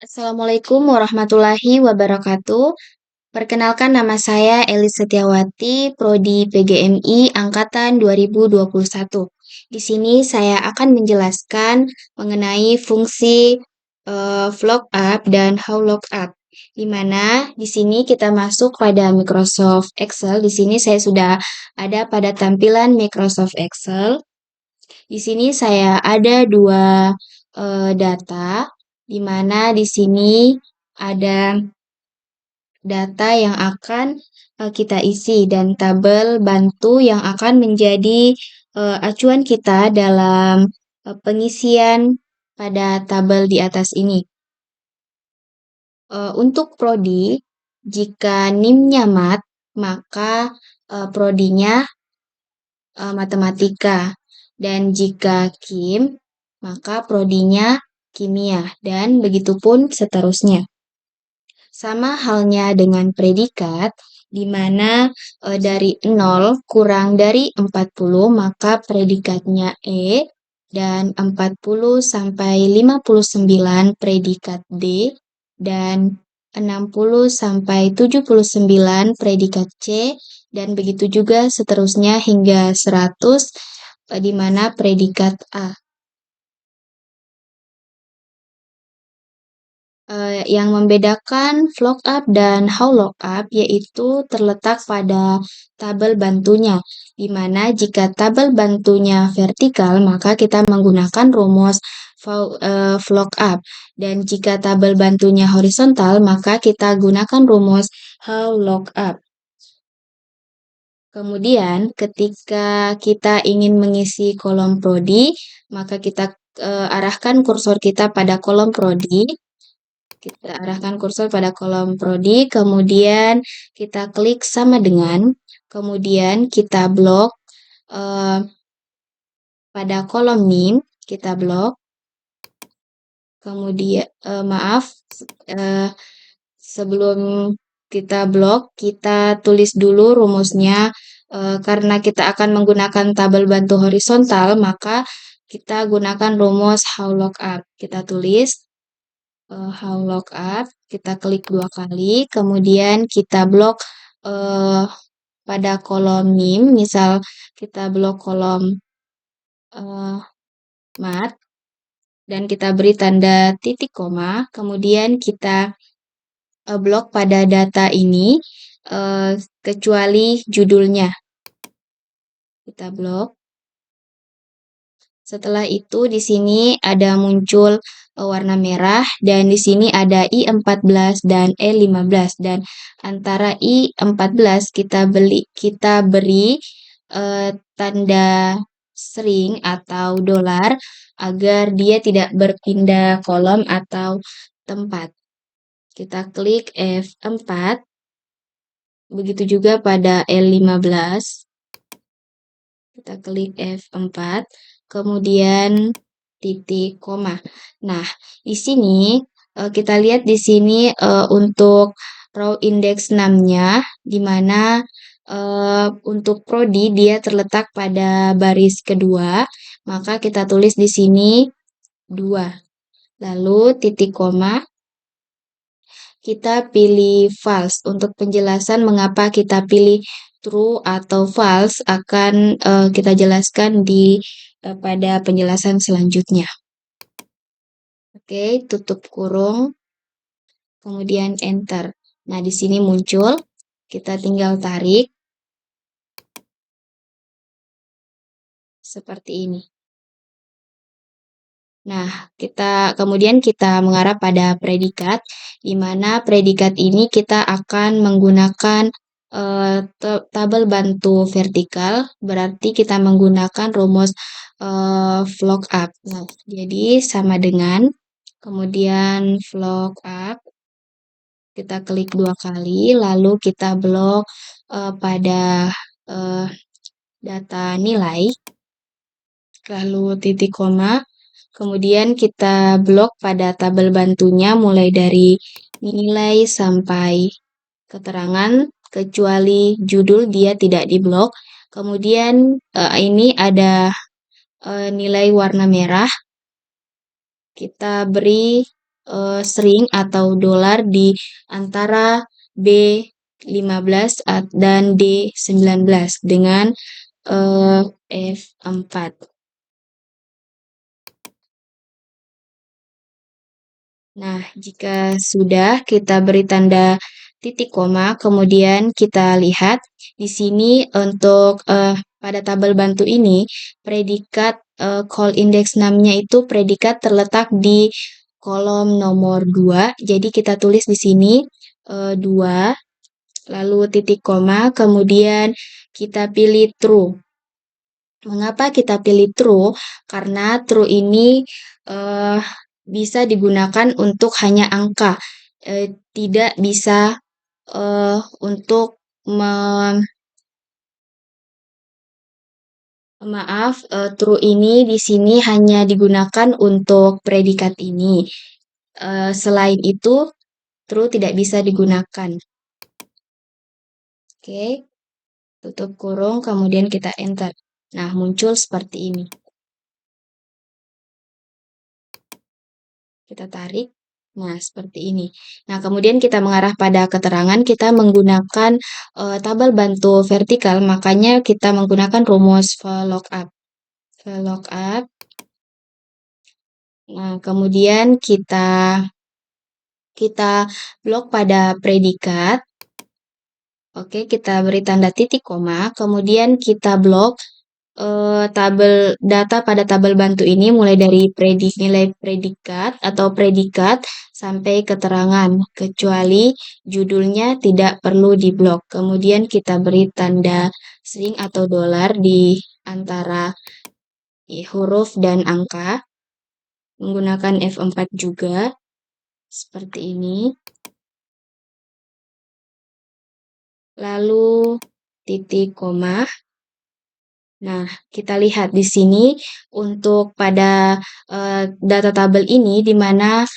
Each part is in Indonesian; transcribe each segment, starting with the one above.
Assalamualaikum warahmatullahi wabarakatuh. Perkenalkan nama saya Elis Setiawati, Prodi PGMI Angkatan 2021. Di sini saya akan menjelaskan mengenai fungsi lookup dan how lookup. Di mana di sini kita masuk pada Microsoft Excel. Di sini saya sudah ada pada tampilan Microsoft Excel. Di sini saya ada dua data, di mana di sini ada data yang akan kita isi dan tabel bantu yang akan menjadi acuan kita dalam pengisian pada tabel di atas ini. Untuk prodi, jika NIM-nya mat, maka prodinya matematika. Dan jika kim, maka prodinya kimia. Dan begitupun seterusnya. Sama halnya dengan predikat, di mana dari 0 kurang dari 40, maka predikatnya E, dan 40 sampai 59 predikat D, dan 60 sampai 79 predikat C, dan begitu juga seterusnya hingga 100, di mana predikat A. Yang membedakan lookup dan how lookup yaitu terletak pada tabel bantunya, di mana jika tabel bantunya vertikal maka kita menggunakan rumus lookup, dan jika tabel bantunya horizontal maka kita gunakan rumus how lookup. Kemudian ketika kita ingin mengisi kolom prodi, maka kita arahkan kursor kita pada kolom prodi. Kita arahkan kursor pada kolom prodi, kemudian kita klik sama dengan, kemudian kita blok pada kolom NIM, kita blok, kemudian sebelum kita blok, kita tulis dulu rumusnya. Karena kita akan menggunakan tabel bantu horizontal, maka kita gunakan rumus how lookup. Kita tulis how lookup, kita klik 2 kali, kemudian kita blok pada kolom NIM, misal kita blok kolom mat, dan kita beri tanda titik koma, kemudian kita blok pada data ini, kecuali judulnya. Kita blok. Setelah itu di sini ada muncul warna merah, dan di sini ada I14 dan E15, dan antara I14 kita beri tanda string atau dolar agar dia tidak berpindah kolom atau tempat. Kita klik F4, begitu juga pada L15. Kita klik F4, kemudian titik koma. Nah, di sini kita lihat di sini untuk row index 6-nya, di mana untuk prodi dia terletak pada baris kedua, maka kita tulis di sini 2. Lalu titik koma, kita pilih false. Untuk penjelasan mengapa kita pilih true atau false akan kita jelaskan pada penjelasan selanjutnya. Oke, tutup kurung, kemudian enter. Nah, di sini muncul, kita tinggal tarik seperti ini. Nah, kemudian kita mengarah pada predikat, di mana predikat ini kita akan menggunakan tabel bantu vertikal, berarti kita menggunakan rumus lookup. Nah, jadi sama dengan, kemudian lookup, kita klik 2 kali, lalu kita blok pada data nilai, lalu titik koma, kemudian kita blok pada tabel bantunya mulai dari nilai sampai keterangan, kecuali judul dia tidak diblok. Kemudian ini ada nilai warna merah, kita beri string atau dolar di antara B15 dan D19 dengan F4. Nah, jika sudah kita beri tanda titik koma, kemudian kita lihat di sini untuk pada tabel bantu ini predikat call index namanya itu predikat terletak di kolom nomor 2. Jadi kita tulis di sini 2, lalu titik koma, kemudian kita pilih true. Mengapa kita pilih true? Karena true ini bisa digunakan untuk hanya angka, tidak bisa untuk true ini di sini hanya digunakan untuk predikat ini. Selain itu, true tidak bisa digunakan. Oke, tutup kurung, kemudian kita enter. Nah, muncul seperti ini. Kita tarik. Nah, seperti ini. Nah, kemudian kita mengarah pada keterangan, kita menggunakan tabel bantu vertikal, makanya kita menggunakan rumus VLOOKUP. VLOOKUP. Nah, kemudian kita blok pada predikat. Oke, kita beri tanda titik koma, kemudian kita blok tabel data pada tabel bantu ini mulai dari nilai predikat atau predikat sampai keterangan, kecuali judulnya tidak perlu diblok. Kemudian kita beri tanda string atau dolar di antara huruf dan angka, menggunakan F4 juga, seperti ini. Lalu titik koma. Nah, kita lihat di sini untuk pada data tabel ini di mana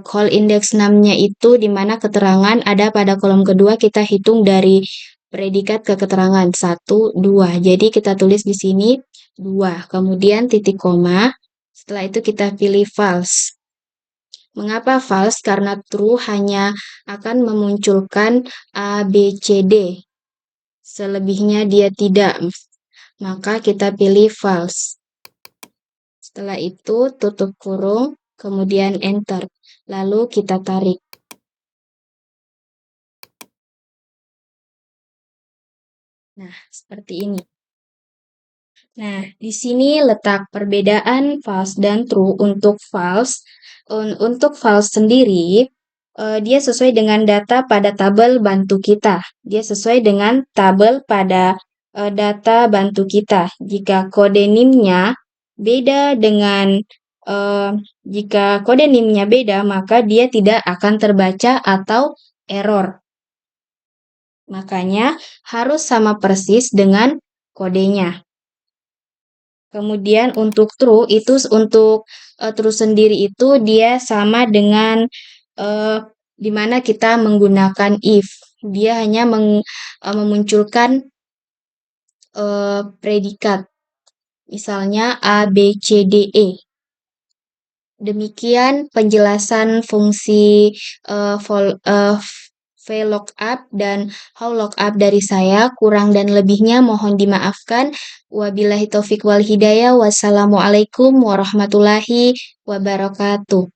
call index namanya itu di mana keterangan ada pada kolom kedua, kita hitung dari predikat ke keterangan 1, 2. Jadi kita tulis di sini 2, kemudian titik koma. Setelah itu kita pilih false. Mengapa false? Karena true hanya akan memunculkan A, B, C, D. Selebihnya dia tidak. Maka kita pilih false. Setelah itu tutup kurung, kemudian enter. Lalu kita tarik. Nah, seperti ini. Nah, di sini letak perbedaan false dan true. Untuk false sendiri, dia sesuai dengan data pada tabel bantu kita. Dia sesuai dengan tabel pada data bantu kita. Jika kode NIM-nya beda dengan jika kode NIM-nya beda, maka dia tidak akan terbaca atau error. Makanya harus sama persis dengan kodenya. Kemudian untuk true itu untuk true sendiri itu dia sama dengan di mana kita menggunakan if. Dia hanya memunculkan predikat. Misalnya A, B, C, D, E. Demikian penjelasan fungsi VLOOKUP dan HowLOOKUP dari saya. Kurang dan lebihnya mohon dimaafkan. Wabillahi taufiq wal hidayah. Wassalamualaikum warahmatullahi wabarakatuh.